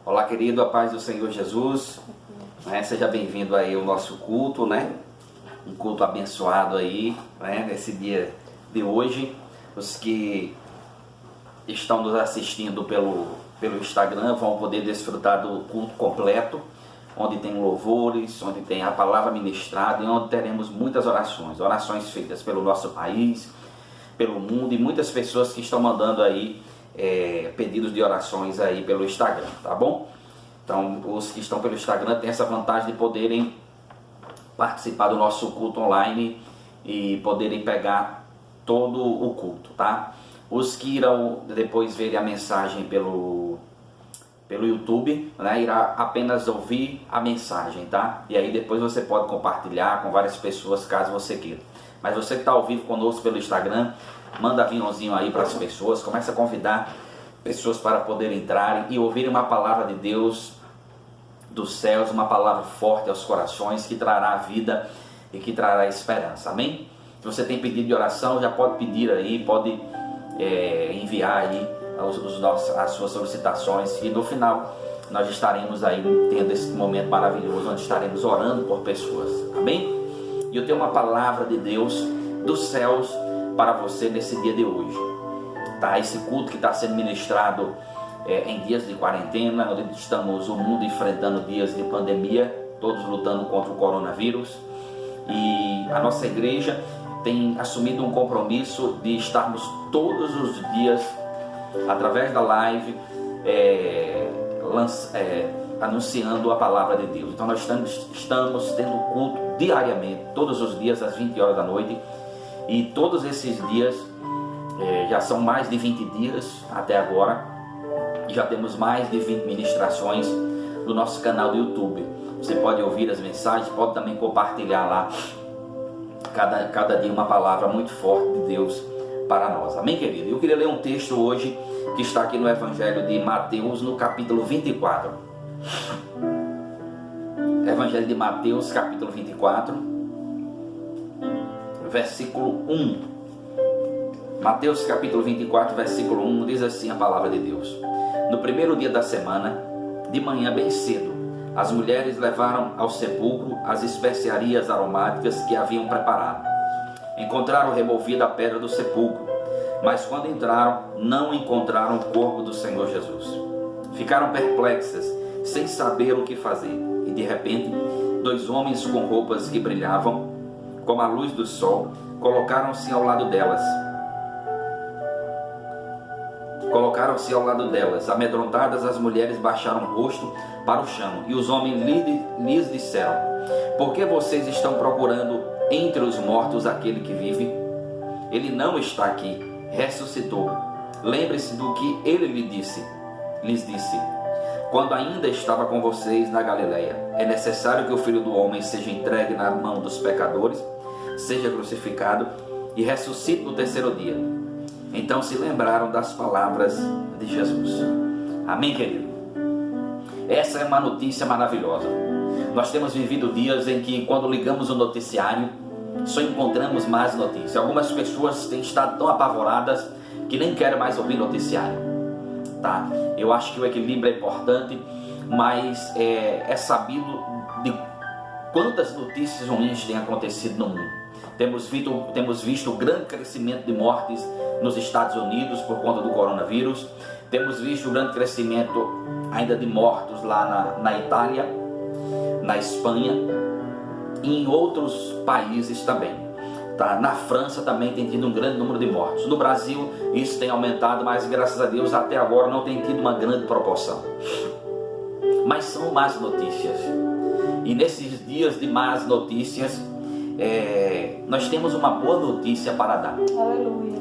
Olá, querido, a paz do Senhor Jesus, seja bem-vindo aí ao nosso culto, um culto abençoado aí, nesse dia de hoje. Os que estão nos assistindo pelo Instagram vão poder desfrutar do culto completo, onde tem louvores, onde tem a palavra ministrada e onde teremos muitas orações feitas pelo nosso país, pelo mundo, e muitas pessoas que estão mandando aí pedidos de orações aí pelo Instagram, tá bom? Então, os que estão pelo Instagram têm essa vantagem de poderem participar do nosso culto online e poderem pegar todo o culto, tá? Os que irão depois ver a mensagem pelo YouTube, irá apenas ouvir a mensagem, tá? E aí depois você pode compartilhar com várias pessoas, caso você queira. Mas você que está ao vivo conosco pelo Instagram, manda aviãozinho aí para as pessoas, começa a convidar pessoas para poderem entrar e ouvirem uma palavra de Deus dos céus, uma palavra forte aos corações, que trará vida e que trará esperança, amém? Se você tem pedido de oração, já pode pedir aí, pode enviar aí as suas solicitações, e no final nós estaremos aí tendo esse momento maravilhoso, onde estaremos orando por pessoas, amém? E eu tenho uma palavra de Deus dos céus para você nesse dia de hoje, tá? Esse culto que está sendo ministrado em dias de quarentena, onde estamos o mundo enfrentando dias de pandemia, todos lutando contra o coronavírus, e a nossa igreja tem assumido um compromisso de estarmos todos os dias, através da live, anunciando a palavra de Deus. Então nós estamos tendo culto diariamente, todos os dias às 20 horas da noite, e todos esses dias, já são mais de 20 dias até agora, já temos mais de 20 ministrações no nosso canal do YouTube. Você pode ouvir as mensagens, pode também compartilhar lá, cada dia uma palavra muito forte de Deus para nós, amém, querido? Eu queria ler um texto hoje que está aqui no Evangelho de Mateus, no capítulo 24. Evangelho de Mateus, capítulo 24, versículo 1. Mateus, capítulo 24, versículo 1, diz assim a palavra de Deus: No primeiro dia da semana, de manhã bem cedo, as mulheres levaram ao sepulcro as especiarias aromáticas que haviam preparado. Encontraram removida a pedra do sepulcro, mas quando entraram, não encontraram o corpo do Senhor Jesus. Ficaram perplexas, sem saber o que fazer. E de repente, dois homens com roupas que brilhavam, como a luz do sol, colocaram-se ao lado delas. Amedrontadas, as mulheres baixaram o rosto para o chão, e os homens lhes disseram: Por que vocês estão procurando entre os mortos aquele que vive? Ele não está aqui, ressuscitou. Lembre-se do que ele lhes disse, quando ainda estava com vocês na Galileia: é necessário que o Filho do Homem seja entregue na mão dos pecadores, seja crucificado e ressuscite no terceiro dia. Então se lembraram das palavras de Jesus. Amém, querido? Essa é uma notícia maravilhosa. Nós temos vivido dias em que, quando ligamos o noticiário, só encontramos más notícias. Algumas pessoas têm estado tão apavoradas que nem querem mais ouvir noticiário, tá? Eu acho que o equilíbrio é importante, mas é sabido de quantas notícias ruins têm acontecido no mundo. Temos visto o grande crescimento de mortes nos Estados Unidos por conta do coronavírus. Temos visto o grande crescimento ainda de mortos lá na Itália, na Espanha e em outros países também, tá? Na França também tem tido um grande número de mortos. No Brasil isso tem aumentado, mas graças a Deus até agora não tem tido uma grande proporção. Mas são más notícias. E nesses dias de más notícias, nós temos uma boa notícia para dar. Aleluia.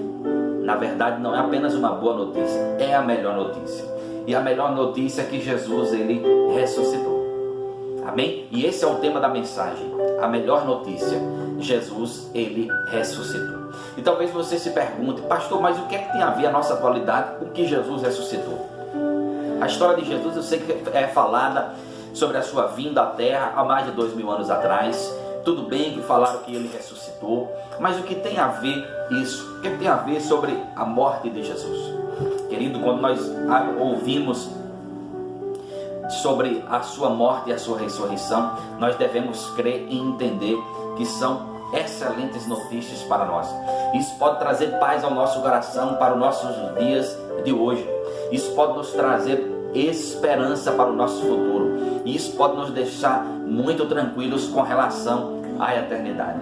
Na verdade, não é apenas uma boa notícia, é a melhor notícia. E a melhor notícia é que Jesus, ele ressuscitou. Amém? E esse é o tema da mensagem. A melhor notícia: Jesus, ele ressuscitou. E talvez você se pergunte: pastor, mas o que é que tem a ver a nossa atualidade com que Jesus ressuscitou? A história de Jesus, eu sei que é falada sobre a sua vinda à terra há mais de 2000 anos atrás. Tudo bem que falaram que ele ressuscitou, mas o que tem a ver isso? O que tem a ver sobre a morte de Jesus? Querido, quando nós ouvimos sobre a sua morte e a sua ressurreição, nós devemos crer e entender que são excelentes notícias para nós. Isso pode trazer paz ao nosso coração para os nossos dias de hoje. Isso pode nos trazer esperança para o nosso futuro. Isso pode nos deixar muito tranquilos com relação à eternidade.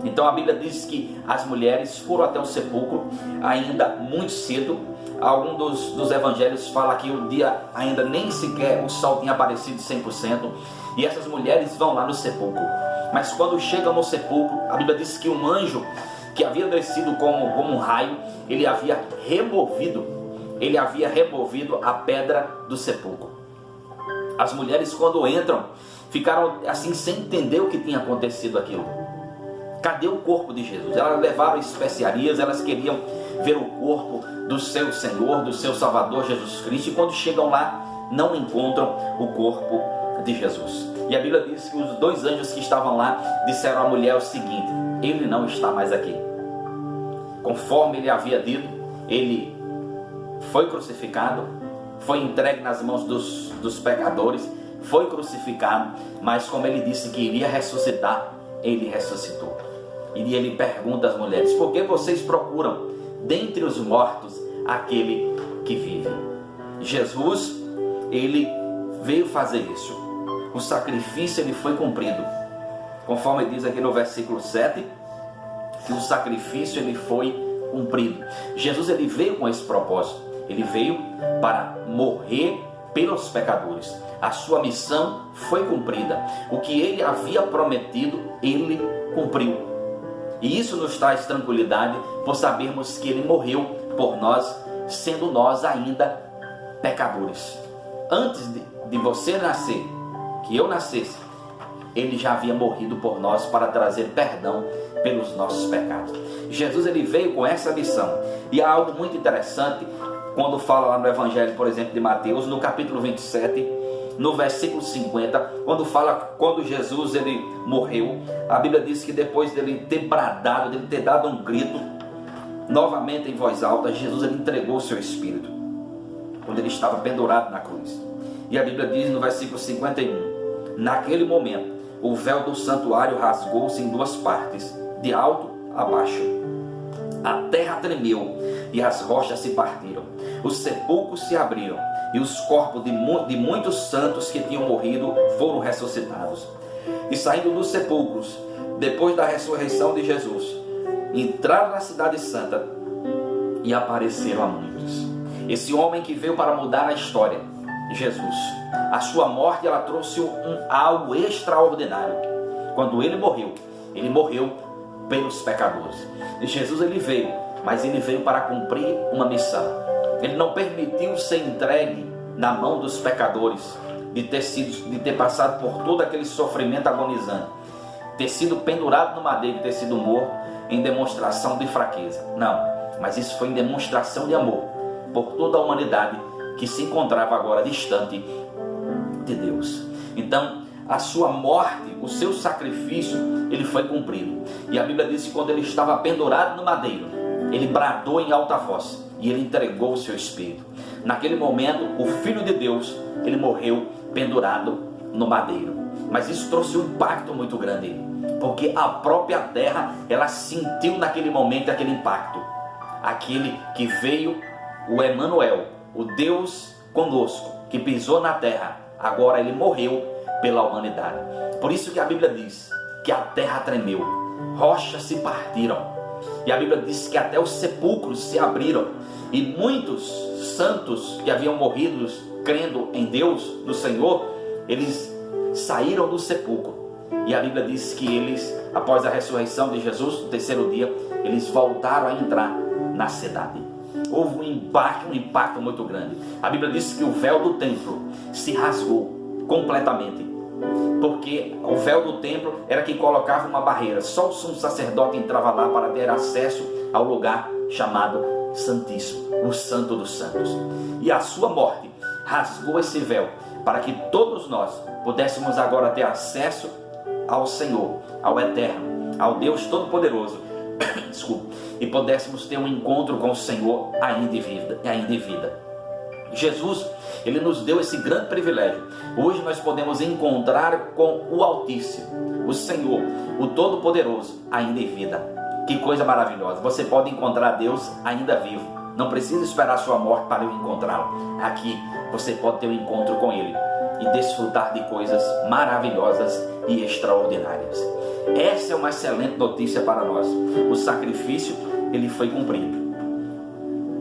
Então a Bíblia diz que as mulheres foram até o sepulcro ainda muito cedo. Algum dos evangelhos fala que o dia ainda nem sequer o sol tinha aparecido 100%. E essas mulheres vão lá no sepulcro. Mas quando chegam no sepulcro, a Bíblia diz que um anjo que havia descido como um raio, ele havia removido a pedra do sepulcro. As mulheres, quando entram, ficaram assim sem entender o que tinha acontecido aquilo. Cadê o corpo de Jesus? Elas levaram especiarias, elas queriam ver o corpo do seu Senhor, do seu Salvador Jesus Cristo, e quando chegam lá, não encontram o corpo de Jesus. E a Bíblia diz que os dois anjos que estavam lá disseram à mulher o seguinte: ele não está mais aqui. Conforme ele havia dito, ele foi crucificado, foi entregue nas mãos dos pecadores, foi crucificado, mas como ele disse que iria ressuscitar, ele ressuscitou. E ele pergunta às mulheres: por que vocês procuram dentre os mortos aquele que vive? Jesus, ele veio fazer isso. O sacrifício ele foi cumprido. Conforme diz aqui no versículo 7, que o sacrifício ele foi cumprido. Jesus ele veio com esse propósito. Ele veio para morrer pelos pecadores. A sua missão foi cumprida. O que ele havia prometido, ele cumpriu. E isso nos traz tranquilidade por sabermos que ele morreu por nós, sendo nós ainda pecadores. Antes de você nascer, que eu nascesse, ele já havia morrido por nós para trazer perdão pelos nossos pecados. Jesus ele veio com essa missão. E há algo muito interessante quando fala lá no Evangelho, por exemplo, de Mateus, no capítulo 27, no versículo 50, quando Jesus ele morreu, a Bíblia diz que depois dele ter bradado, dele ter dado um grito, novamente em voz alta, Jesus ele entregou o seu espírito, quando ele estava pendurado na cruz. E a Bíblia diz no versículo 51, naquele momento, o véu do santuário rasgou-se em duas partes, de alto a baixo. A terra tremeu e as rochas se partiram. Os sepulcros se abriram e os corpos de muitos santos que tinham morrido foram ressuscitados. E saindo dos sepulcros, depois da ressurreição de Jesus, entraram na cidade santa e apareceram a muitos. Esse homem que veio para mudar a história, Jesus, a sua morte ela trouxe algo extraordinário. Quando ele morreu pelos pecadores. E Jesus ele veio, mas ele veio para cumprir uma missão. Ele não permitiu ser entregue na mão dos pecadores, de ter passado por todo aquele sofrimento agonizante, ter sido pendurado no madeiro, ter sido morto em demonstração de fraqueza. Não, mas isso foi em demonstração de amor por toda a humanidade que se encontrava agora distante de Deus. Então, a sua morte, o seu sacrifício, ele foi cumprido. E a Bíblia diz que quando ele estava pendurado no madeiro, ele bradou em alta voz e ele entregou o seu espírito. Naquele momento, o Filho de Deus, ele morreu pendurado no madeiro. Mas isso trouxe um impacto muito grande, porque a própria terra, ela sentiu naquele momento aquele impacto. Aquele que veio, o Emanuel, o Deus conosco, que pisou na terra, agora ele morreu pela humanidade. Por isso que a Bíblia diz que a terra tremeu, rochas se partiram. E a Bíblia diz que até os sepulcros se abriram. E muitos santos que haviam morrido crendo em Deus, no Senhor, eles saíram do sepulcro. E a Bíblia diz que eles, após a ressurreição de Jesus, no terceiro dia, eles voltaram a entrar na cidade. Houve um impacto muito grande. A Bíblia diz que o véu do templo se rasgou completamente, porque o véu do templo era que colocava uma barreira. Só o sumo sacerdote entrava lá para ter acesso ao lugar chamado Santíssimo, o Santo dos Santos. E a sua morte rasgou esse véu para que todos nós pudéssemos agora ter acesso ao Senhor, ao Eterno, ao Deus Todo-Poderoso, desculpa, e pudéssemos ter um encontro com o Senhor ainda em vida. Jesus, ele nos deu esse grande privilégio. Hoje nós podemos encontrar com o Altíssimo, o Senhor, o Todo-Poderoso, ainda em vida. Que coisa maravilhosa! Você pode encontrar Deus ainda vivo. Não precisa esperar a sua morte para eu encontrá-lo. Aqui você pode ter um encontro com Ele e desfrutar de coisas maravilhosas e extraordinárias. Essa é uma excelente notícia para nós. O sacrifício, ele foi cumprido.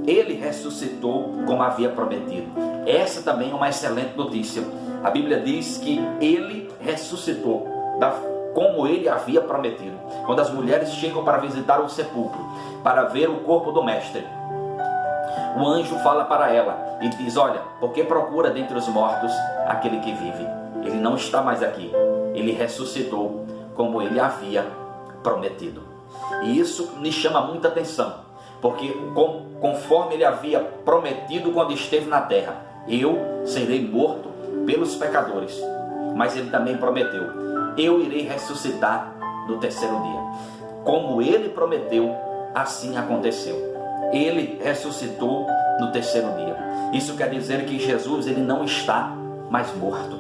Ele ressuscitou como havia prometido. Essa também é uma excelente notícia. A Bíblia diz que ele ressuscitou como ele havia prometido. Quando as mulheres chegam para visitar o sepulcro, para ver o corpo do mestre, o anjo fala para ela e diz: olha, por que procura dentre os mortos aquele que vive? Ele não está mais aqui. Ele ressuscitou como ele havia prometido. E isso me chama muita atenção, porque conforme ele havia prometido quando esteve na terra, eu serei morto pelos pecadores. Mas ele também prometeu: eu irei ressuscitar no terceiro dia. Como ele prometeu, assim aconteceu. Ele ressuscitou no terceiro dia. Isso quer dizer que Jesus, ele não está mais morto.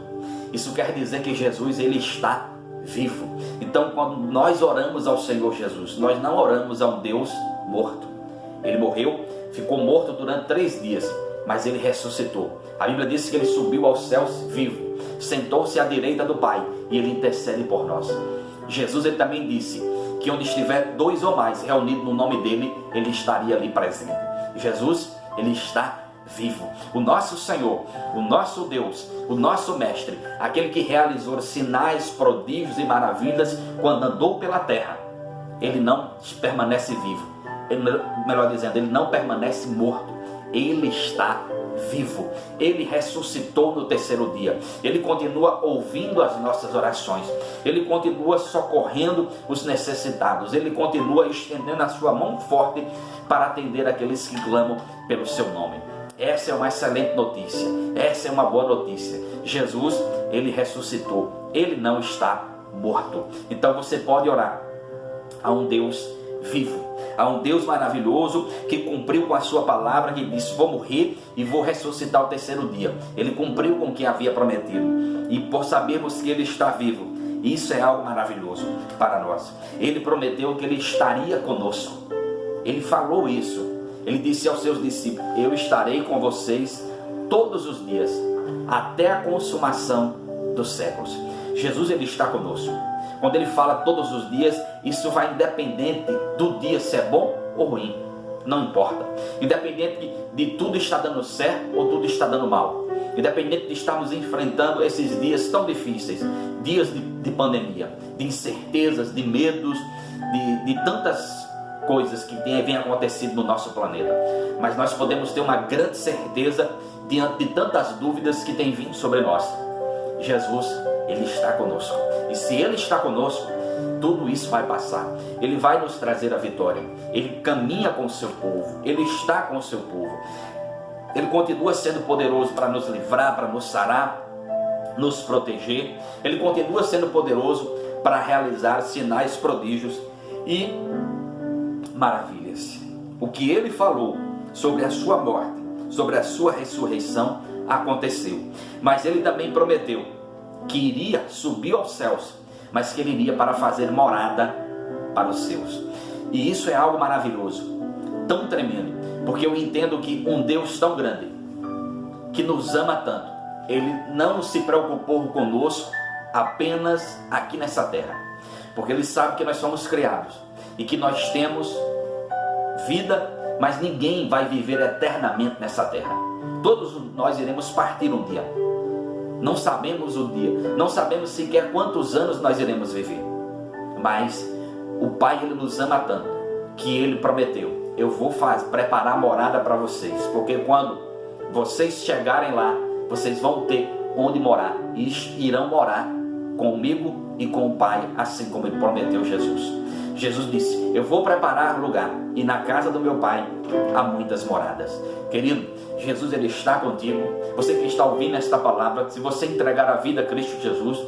Isso quer dizer que Jesus, ele está vivo. Então, quando nós oramos ao Senhor Jesus, nós não oramos a um Deus morto. Ele morreu, ficou morto durante 3 dias, mas ele ressuscitou. A Bíblia diz que ele subiu aos céus vivo, sentou-se à direita do Pai e ele intercede por nós. Jesus, ele também disse que onde estiver 2 ou mais reunidos no nome dele, ele estaria ali presente. Jesus, ele está vivo. O nosso Senhor, o nosso Deus, o nosso Mestre, aquele que realizou sinais, prodígios e maravilhas quando andou pela terra, ele não permanece vivo. Melhor dizendo, ele não permanece morto. Ele está vivo. Ele ressuscitou no terceiro dia. Ele continua ouvindo as nossas orações. Ele continua socorrendo os necessitados. Ele continua estendendo a sua mão forte para atender aqueles que clamam pelo seu nome. Essa é uma excelente notícia. Essa é uma boa notícia. Jesus, ele ressuscitou. Ele não está morto. Então você pode orar a um Deus vivo, a um Deus maravilhoso que cumpriu com a sua palavra, que disse: vou morrer e vou ressuscitar ao terceiro dia. Ele cumpriu com o que havia prometido. E por sabermos que ele está vivo, isso é algo maravilhoso para nós. Ele prometeu que ele estaria conosco. Ele falou isso. Ele disse aos seus discípulos: eu estarei com vocês todos os dias, até a consumação dos séculos. Jesus, ele está conosco. Quando ele fala todos os dias, isso vai independente do dia se é bom ou ruim. Não importa. Independente de tudo estar dando certo ou tudo está dando mal. Independente de estarmos enfrentando esses dias tão difíceis, dias de pandemia, de incertezas, de medos, de tantas coisas que vêm acontecido no nosso planeta. Mas nós podemos ter uma grande certeza diante de tantas dúvidas que têm vindo sobre nós. Jesus, ele está conosco. E se ele está conosco, tudo isso vai passar. Ele vai nos trazer a vitória. Ele caminha com o seu povo. Ele está com o seu povo. Ele continua sendo poderoso para nos livrar, para nos sarar, nos proteger. Ele continua sendo poderoso para realizar sinais, prodígios e maravilhas. O que ele falou sobre a sua morte, sobre a sua ressurreição, aconteceu. Mas ele também prometeu que iria subir aos céus, mas que ele iria para fazer morada para os seus. E isso é algo maravilhoso, tão tremendo, porque eu entendo que um Deus tão grande, que nos ama tanto, ele não se preocupou conosco apenas aqui nessa terra, porque ele sabe que nós somos criados e que nós temos vida, mas ninguém vai viver eternamente nessa terra. Todos nós iremos partir um dia. Não sabemos o dia, não sabemos sequer quantos anos nós iremos viver. Mas o Pai, ele nos ama tanto, que ele prometeu: eu vou preparar morada para vocês, porque quando vocês chegarem lá, vocês vão ter onde morar, e irão morar comigo e com o Pai, assim como ele prometeu Jesus. Jesus disse: eu vou preparar lugar, e na casa do meu Pai há muitas moradas. Querido, Jesus, ele está contigo. Você que está ouvindo esta palavra, se você entregar a vida a Cristo Jesus,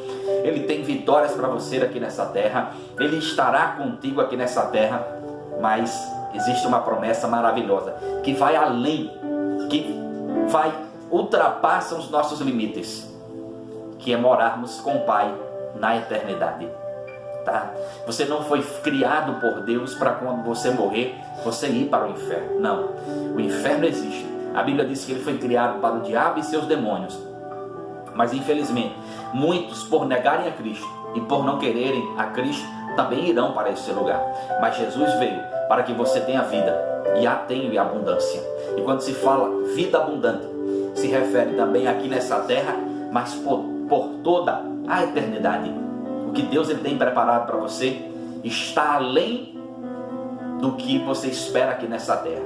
ele tem vitórias para você aqui nessa terra. Ele estará contigo aqui nessa terra. Mas existe uma promessa maravilhosa que vai além, que vai ultrapassam os nossos limites, que é morarmos com o Pai na eternidade. Tá? Você não foi criado por Deus para quando você morrer, você ir para o inferno. Não, o inferno existe. A Bíblia diz que ele foi criado para o diabo e seus demônios. Mas infelizmente, muitos, por negarem a Cristo e por não quererem a Cristo, também irão para esse lugar. Mas Jesus veio para que você tenha vida, e a tenha em abundância. E quando se fala vida abundante, se refere também aqui nessa terra, mas por toda a eternidade. O que Deus ele tem preparado para você está além do que você espera aqui nessa terra.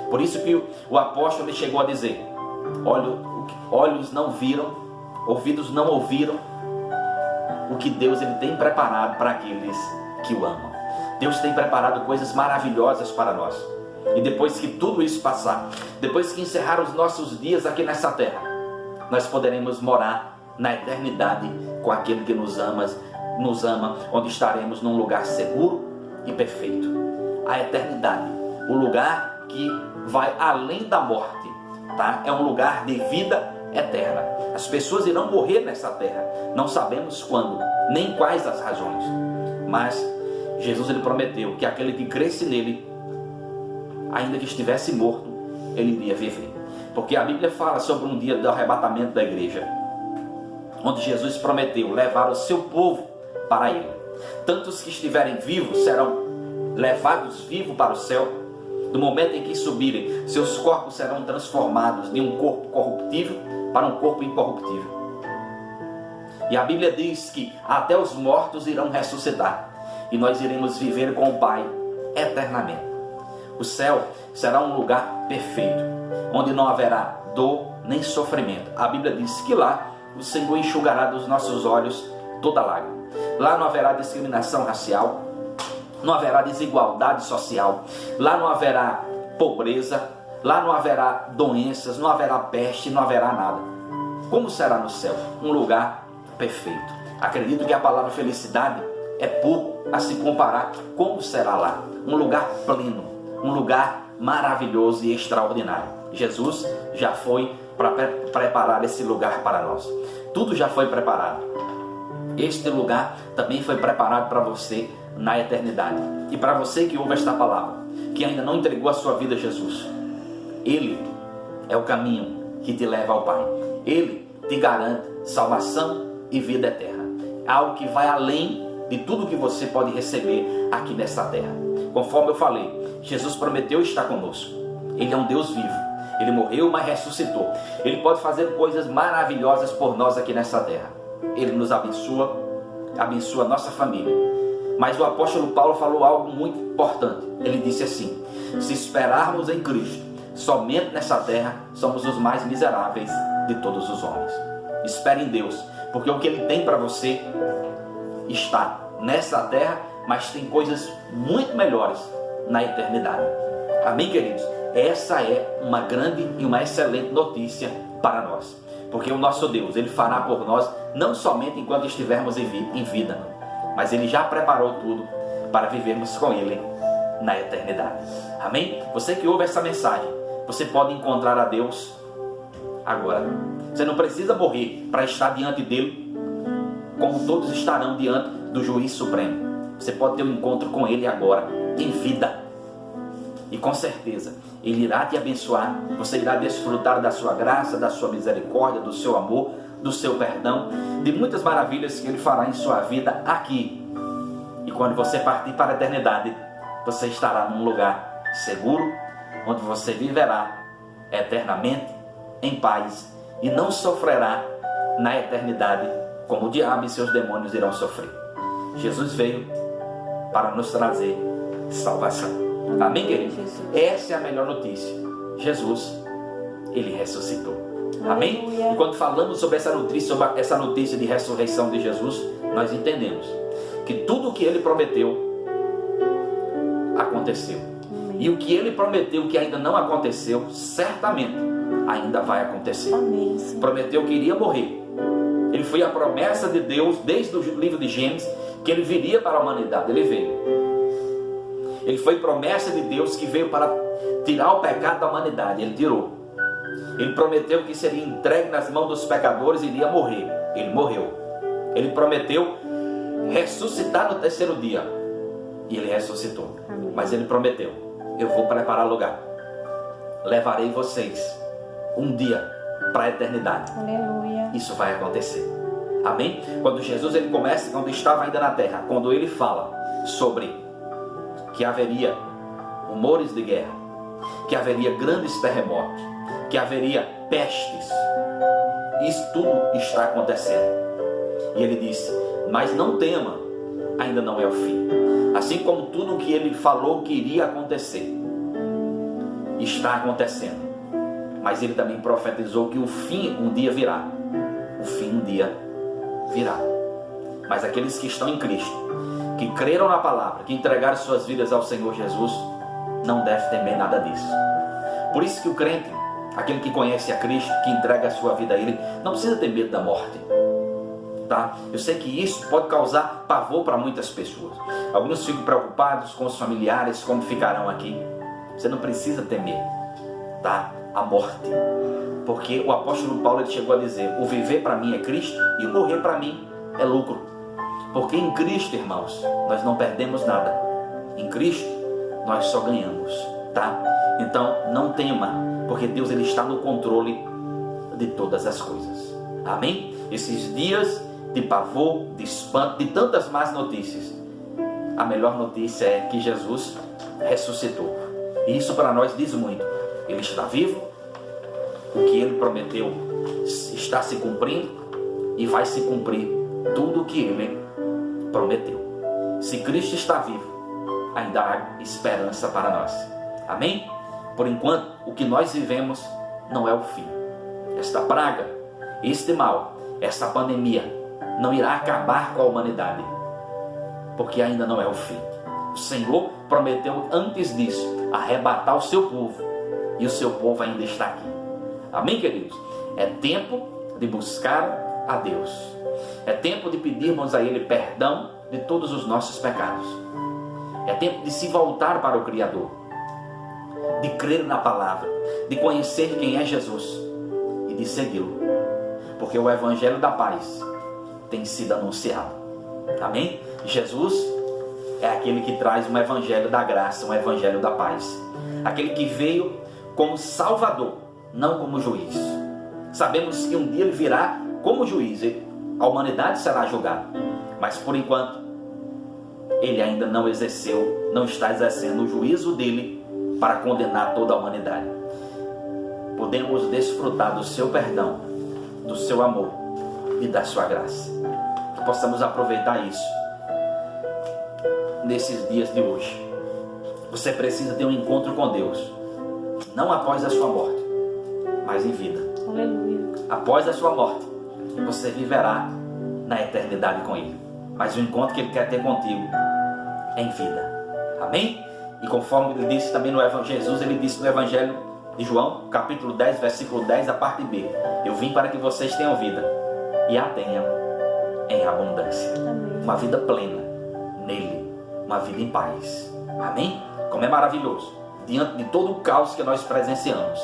Por isso que o apóstolo ele chegou a dizer: olhos não viram, ouvidos não ouviram o que Deus ele tem preparado para aqueles que o amam. Deus tem preparado coisas maravilhosas para nós. E depois que tudo isso passar, depois que encerrar os nossos dias aqui nessa terra, nós poderemos morar na eternidade com aquele que nos ama, onde estaremos num lugar seguro e perfeito. A eternidade, o lugar que vai além da morte, tá? É um lugar de vida eterna. As pessoas irão morrer nessa terra, não sabemos quando, nem quais as razões, mas Jesus ele prometeu que aquele que cresce nele, ainda que estivesse morto, ele iria viver. Porque a Bíblia fala sobre um dia do arrebatamento da igreja, onde Jesus prometeu levar o seu povo para ele. Tantos que estiverem vivos serão levados vivos para o céu. No momento em que subirem, seus corpos serão transformados de um corpo corruptível para um corpo incorruptível. E a Bíblia diz que até os mortos irão ressuscitar, e nós iremos viver com o Pai eternamente. O céu será um lugar perfeito, onde não haverá dor nem sofrimento. A Bíblia diz que lá o Senhor enxugará dos nossos olhos toda lágrima. Lá não haverá discriminação racial, não haverá desigualdade social, lá não haverá pobreza, lá não haverá doenças, não haverá peste, não haverá nada. Como será no céu? Um lugar perfeito. Acredito que a palavra felicidade é pouco a se comparar como será lá. Um lugar pleno, um lugar maravilhoso e extraordinário. Jesus já foi para preparar esse lugar para nós. Tudo já foi preparado. Este lugar também foi preparado para você na eternidade. E para você que ouve esta palavra, que ainda não entregou a sua vida a Jesus, Ele é o caminho que te leva ao Pai. Ele te garante salvação e vida eterna. Algo que vai além de tudo que você pode receber aqui nesta terra. Conforme eu falei, Jesus prometeu estar conosco. Ele é um Deus vivo. Ele morreu, mas ressuscitou. Ele pode fazer coisas maravilhosas por nós aqui nessa terra. Ele nos abençoa, abençoa a nossa família. Mas o apóstolo Paulo falou algo muito importante. Ele disse assim: se esperarmos em Cristo somente nessa terra, somos os mais miseráveis de todos os homens. Espere em Deus, porque o que Ele tem para você está nessa terra, mas tem coisas muito melhores na eternidade. Amém, queridos? Essa é uma grande e uma excelente notícia para nós, porque o nosso Deus, Ele fará por nós não somente enquanto estivermos em vida, mas Ele já preparou tudo para vivermos com Ele na eternidade. Amém? Você que ouve essa mensagem, você pode encontrar a Deus agora. Você não precisa morrer para estar diante dele, como todos estarão diante do juiz supremo. Você pode ter um encontro com Ele agora, em vida. E com certeza, Ele irá te abençoar. Você irá desfrutar da sua graça, da sua misericórdia, do seu amor, do seu perdão, de muitas maravilhas que Ele fará em sua vida aqui. E quando você partir para a eternidade, você estará num lugar seguro, onde você viverá eternamente em paz e não sofrerá na eternidade como o diabo e seus demônios irão sofrer. Jesus veio para nos trazer salvação. Amém, querido? Essa é a melhor notícia. Jesus, Ele ressuscitou. Amém? E quando falamos sobre essa notícia de ressurreição de Jesus, nós entendemos que tudo o que Ele prometeu aconteceu. Amém. E o que Ele prometeu que ainda não aconteceu, certamente ainda vai acontecer. Amém. Prometeu que iria morrer. Ele foi a promessa de Deus desde o livro de Gênesis, que Ele viria para a humanidade. Ele veio. Ele foi promessa de Deus que veio para tirar o pecado da humanidade. Ele tirou. Ele prometeu que seria entregue nas mãos dos pecadores e iria morrer. Ele morreu. Ele prometeu ressuscitar no terceiro dia. E ele ressuscitou. Amém. Mas ele prometeu: eu vou preparar lugar. Levarei vocês um dia para a eternidade. Aleluia. Isso vai acontecer. Amém? Quando Jesus ele começa, quando estava ainda na terra, quando ele fala sobre que haveria rumores de guerra, que haveria grandes terremotos, que haveria pestes, isso tudo está acontecendo. E ele disse: mas não tema, ainda não é o fim. Assim como tudo o que ele falou que iria acontecer, está acontecendo. Mas ele também profetizou que o fim um dia virá. O fim um dia virá. Mas aqueles que estão em Cristo, que creram na palavra, que entregaram suas vidas ao Senhor Jesus, não deve temer nada disso. Por isso que o crente, aquele que conhece a Cristo, que entrega a sua vida a Ele, não precisa ter medo da morte. Tá? Eu sei que isso pode causar pavor para muitas pessoas. Alguns ficam preocupados com os familiares, como ficarão aqui. Você não precisa temer, tá? A morte. Porque o apóstolo Paulo ele chegou a dizer: o viver para mim é Cristo e o morrer para mim é lucro. Porque em Cristo, irmãos, nós não perdemos nada. Em Cristo, nós só ganhamos, tá? Então, não tema, porque Deus ele está no controle de todas as coisas. Amém? Esses dias de pavor, de espanto, de tantas más notícias, a melhor notícia é que Jesus ressuscitou. E isso para nós diz muito. Ele está vivo, o que ele prometeu está se cumprindo e vai se cumprir tudo o que ele prometeu. Se Cristo está vivo, ainda há esperança para nós. Amém? Por enquanto, o que nós vivemos não é o fim. Esta praga, este mal, esta pandemia não irá acabar com a humanidade, porque ainda não é o fim. O Senhor prometeu antes disso arrebatar o seu povo, e o seu povo ainda está aqui. Amém, queridos? É tempo de buscar a Deus. É tempo de pedirmos a Ele perdão de todos os nossos pecados. É tempo de se voltar para o Criador, de crer na palavra, de conhecer quem é Jesus e de segui-lo, porque o Evangelho da paz tem sido anunciado. Amém? Jesus é aquele que traz um Evangelho da graça, um Evangelho da paz, aquele que veio como Salvador, não como juiz. Sabemos que um dia ele virá como juiz, a humanidade será julgada, mas por enquanto ele ainda não exerceu, não está exercendo o juízo dele para condenar toda a humanidade. Podemos desfrutar do seu perdão, do seu amor e da sua graça. Que possamos aproveitar isso nesses dias de hoje. Você precisa ter um encontro com Deus, não após a sua morte, mas em vida. Aleluia. Após a sua morte, você viverá na eternidade com Ele. Mas o encontro que Ele quer ter contigo é em vida. Amém? E conforme Ele disse também no Evangelho, Jesus ele disse no Evangelho de João, capítulo 10, versículo 10, a parte B: eu vim para que vocês tenham vida e a tenham em abundância. Amém. Uma vida plena nele, uma vida em paz. Amém? Como é maravilhoso, diante de todo o caos que nós presenciamos,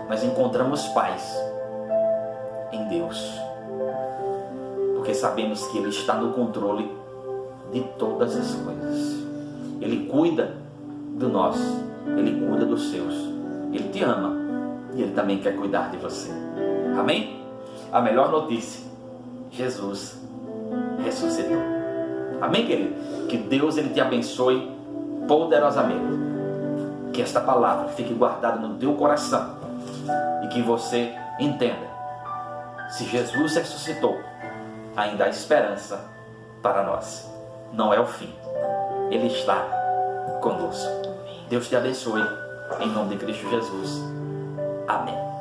nós encontramos paz em Deus, porque sabemos que Ele está no controle de todas as coisas. Ele cuida do nosso, Ele cuida dos seus, Ele te ama e Ele também quer cuidar de você. Amém? A melhor notícia: Jesus ressuscitou. Amém, querido? Que Deus ele te abençoe poderosamente. Que esta palavra fique guardada no teu coração e que você entenda: se Jesus ressuscitou, ainda há esperança para nós. Não é o fim. Ele está conosco. Deus te abençoe, em nome de Cristo Jesus. Amém.